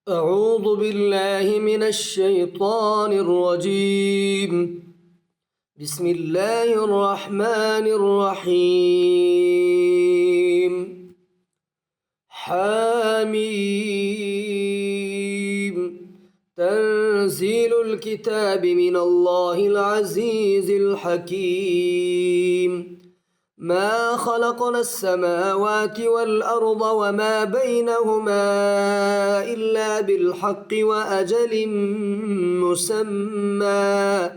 أعوذ بالله من الشيطان الرجيم. بسم الله الرحمن الرحيم. حميم. تنزيل الكتاب من الله العزيز الحكيم. ما خلقنا السماوات والأرض وما بينهما إلا بالحق وأجل مسمى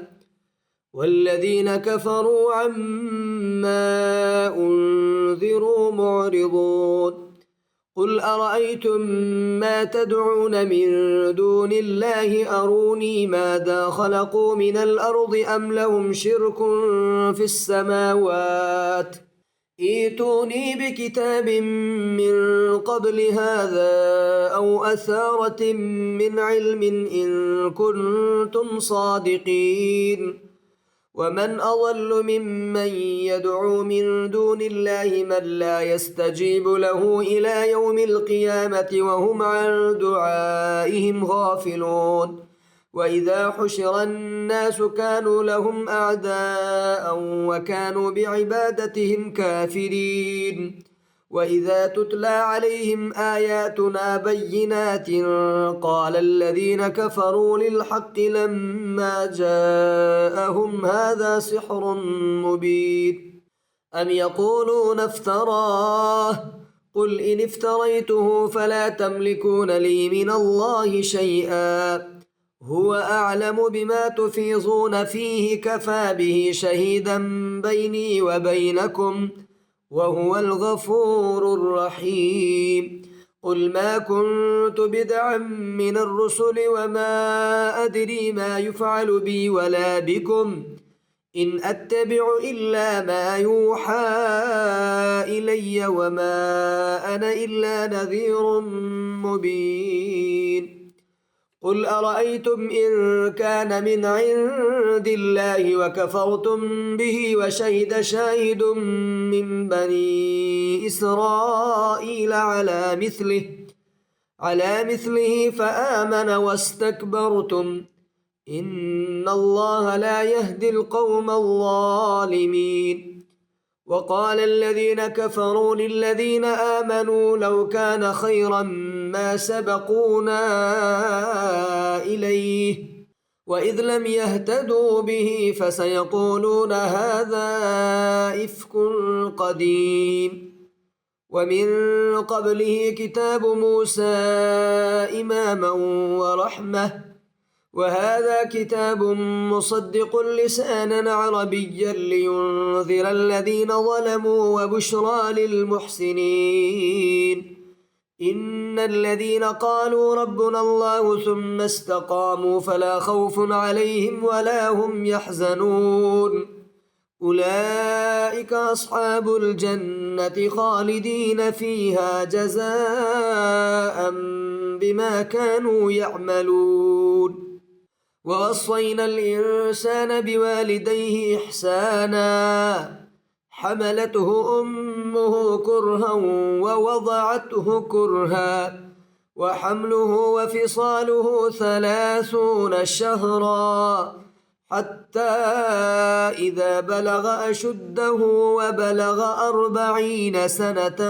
والذين كفروا عما أنذروا معرضون. قل أرأيتم ما تدعون من دون الله أروني ماذا خلقوا من الأرض أم لهم شرك في السماوات ائتوني بكتاب من قبل هذا أو أثارة من علم إن كنتم صادقين. ومن أضل ممن يدعو من دون الله من لا يستجيب له إلى يوم القيامة وهم عن دعائهم غافلون. وإذا حشر الناس كانوا لهم أعداء وكانوا بعبادتهم كافرين. وإذا تتلى عليهم آياتنا بينات قال الذين كفروا للحق لما جاءهم هذا سحر مبين أم يقولون افتراه قل إن افتريته فلا تملكون لي من الله شيئا هو أعلم بما تفيضون فيه كفى به شهيدا بيني وبينكم وهو الغفور الرحيم. قل ما كنت بدعا من الرسل وما أدري ما يفعل بي ولا بكم إن أتبع إلا ما يوحى إلي وما أنا إلا نذير مبين. قل أرأيتم إن كان من عند الله وكفرتم به وشهد شاهد من بني إسرائيل على مثله فآمن واستكبرتم إن الله لا يهدي القوم الظالمين. وقال الذين كفروا للذين آمنوا لو كان خيرا ما سبقونا إليه وإذ لم يهتدوا به فسيقولون هذا إفك قديم. ومن قبله كتاب موسى إماما ورحمة وهذا كتاب مصدق لسانا عربيا لينذر الذين ظلموا وبشرى للمحسنين. إن الذين قالوا ربنا الله ثم استقاموا فلا خوف عليهم ولا هم يحزنون أولئك أصحاب الجنة خالدين فيها جزاء بما كانوا يعملون. ووصينا الإنسان بوالديه إحسانا حملته أمه كرها ووضعته كرها وحمله وفصاله 30 شهرا حتى إذا بلغ أشده وبلغ 40 سنة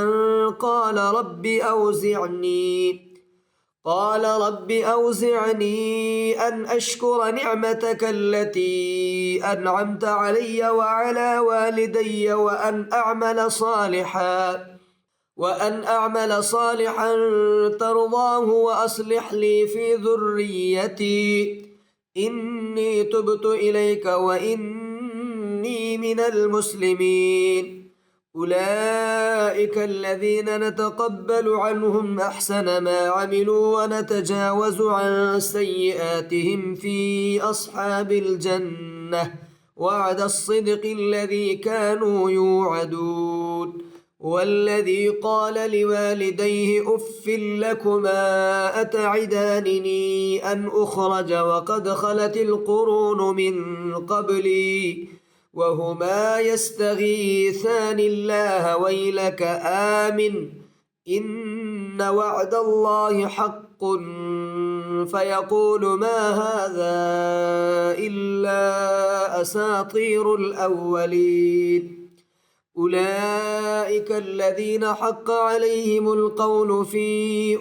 قال رب أوزعني أن أشكر نعمتك التي أنعمت علي وعلى والدي وأن أعمل صالحا ترضاه وأصلح لي في ذريتي إني تبت إليك وإني من المسلمين. أولئك الذين نتقبل عنهم أحسن ما عملوا ونتجاوز عن سيئاتهم في أصحاب الجنة وعد الصدق الذي كانوا يوعدون. والذي قال لوالديه أف لكما أتعدانني أن أخرج وقد خلت القرون من قبلي وهما يستغيثان الله ويلك آمن إن وعد الله حق فيقول ما هذا إلا أساطير الأولين. أولئك الذين حق عليهم القول في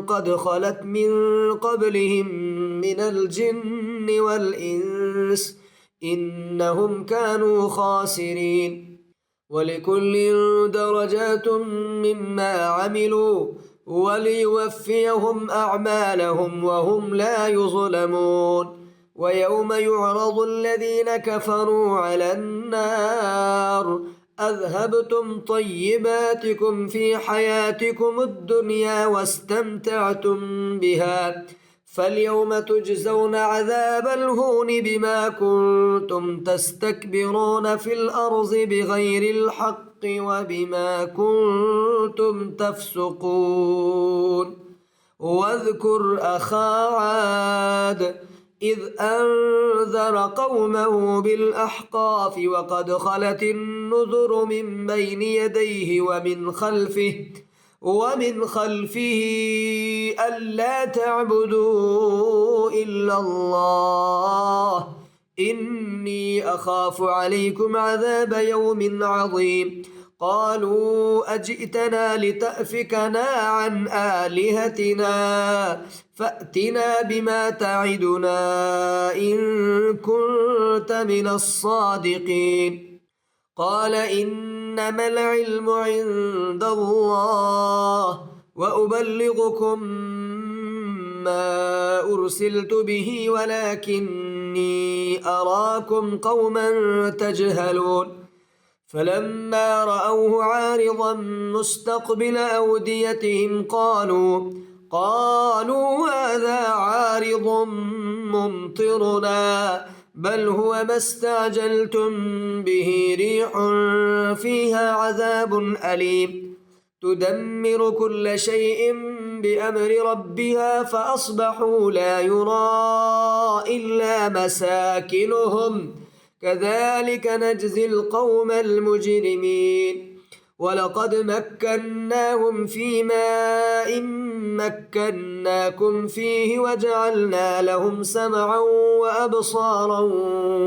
قد خلت من قبلهم من الجن والإنس إنهم كانوا خاسرين. ولكل درجات مما عملوا وليوفيهم أعمالهم وهم لا يظلمون. ويوم يعرض الذين كفروا على النار أذهبتم طيباتكم في حياتكم الدنيا واستمتعتم بها فاليوم تجزون عذاب الهون بما كنتم تستكبرون في الأرض بغير الحق وبما كنتم تفسقون. واذكر أخا عاد إذ أنذر قومه بالأحقاف وقد خلت النذر من بين يديه ومن خلفه ألا تعبدوا إلا الله إني أخاف عليكم عذاب يوم عظيم. قالوا أجئتنا لتأفكنا عن آلهتنا فأتنا بما تعدنا إن كنت من الصادقين. قال إنما العلم عند الله وأبلغكم ما أرسلت به ولكني أراكم قوما تجهلون. فلما رأوه عارضا مستقبل أوديتهم قالوا هذا عارض ممطرنا بل هو ما استعجلتم به ريح فيها عذاب أليم تدمر كل شيء بأمر ربها فأصبحوا لا يرى إلا مساكنهم كذلك نجزي القوم المجرمين. ولقد مكناهم في ماء مكناكم فيه وجعلنا لهم سمعا وأبصارا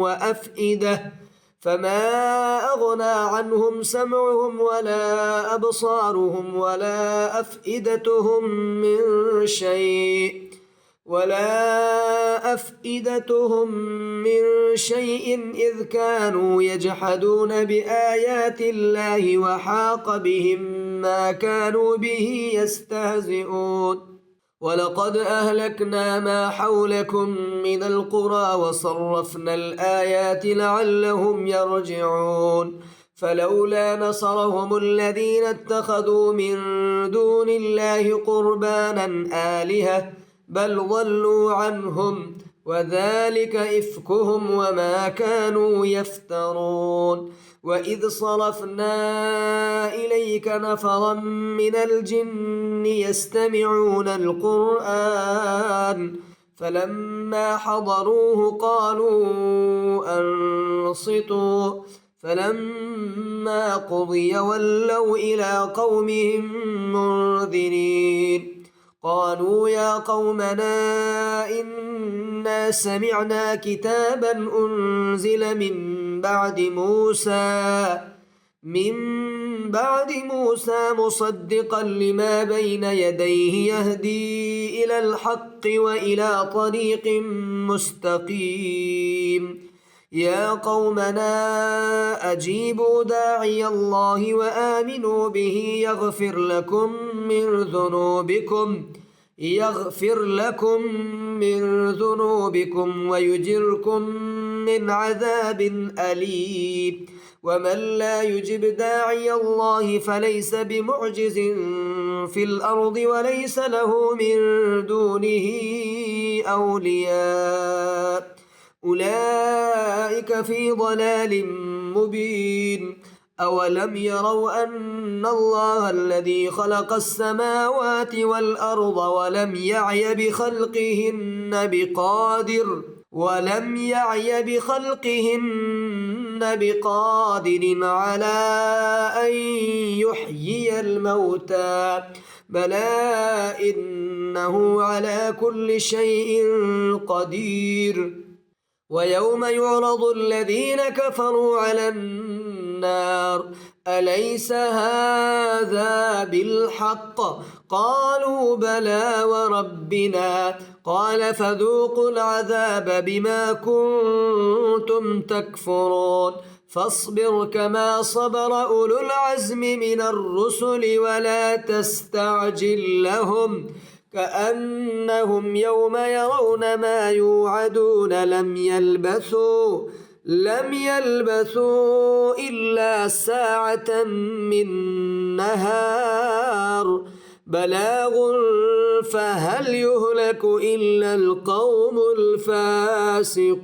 وأفئدة فما أغنى عنهم سمعهم ولا أبصارهم ولا أفئدتهم من شيء إذ كانوا يجحدون بآيات الله وحاق بهم ما كانوا به يستهزئون. ولقد أهلكنا ما حولكم من القرى وصرفنا الآيات لعلهم يرجعون. فلولا نصرهم الذين اتخذوا من دون الله قربانا آلهة بل ضلوا عنهم وذلك إفكهم وما كانوا يفترون. وإذ صرفنا إليك نفرا من الجن يستمعون القرآن فلما حضروه قالوا أنصتوا فلما قضي ولوا إلى قومهم منذرين. قالوا يا قومنا إنا سمعنا كتابا أنزل من بعد موسى مصدقا لما بين يديه يهدي إلى الحق وإلى طريق مستقيم. يا قومنا أجيبوا داعي الله وآمنوا به يغفر لكم من ذنوبكم ويجركم من عذاب أليم. ومن لا يجب داعي الله فليس بمعجز في الأرض وليس له من دونه أولياء أولئك في ضلال مبين. أولم يروا أن الله الذي خلق السماوات والأرض ولم يعي بخلقهن بقادر على أن يحيي الموتى بلى إنه على كل شيء قدير. ويوم يعرض الذين كفروا على النار أليس هذا بالحق؟ قالوا بلى وربنا. قال فذوقوا العذاب بما كنتم تكفرون. فاصبر كما صبر أولو العزم من الرسل ولا تستعجل لهم كأنهم يوم يرون ما يوعدون لم يلبثوا إلا ساعة من نهار بلاغ فهل يهلك إلا القوم الفاسقون.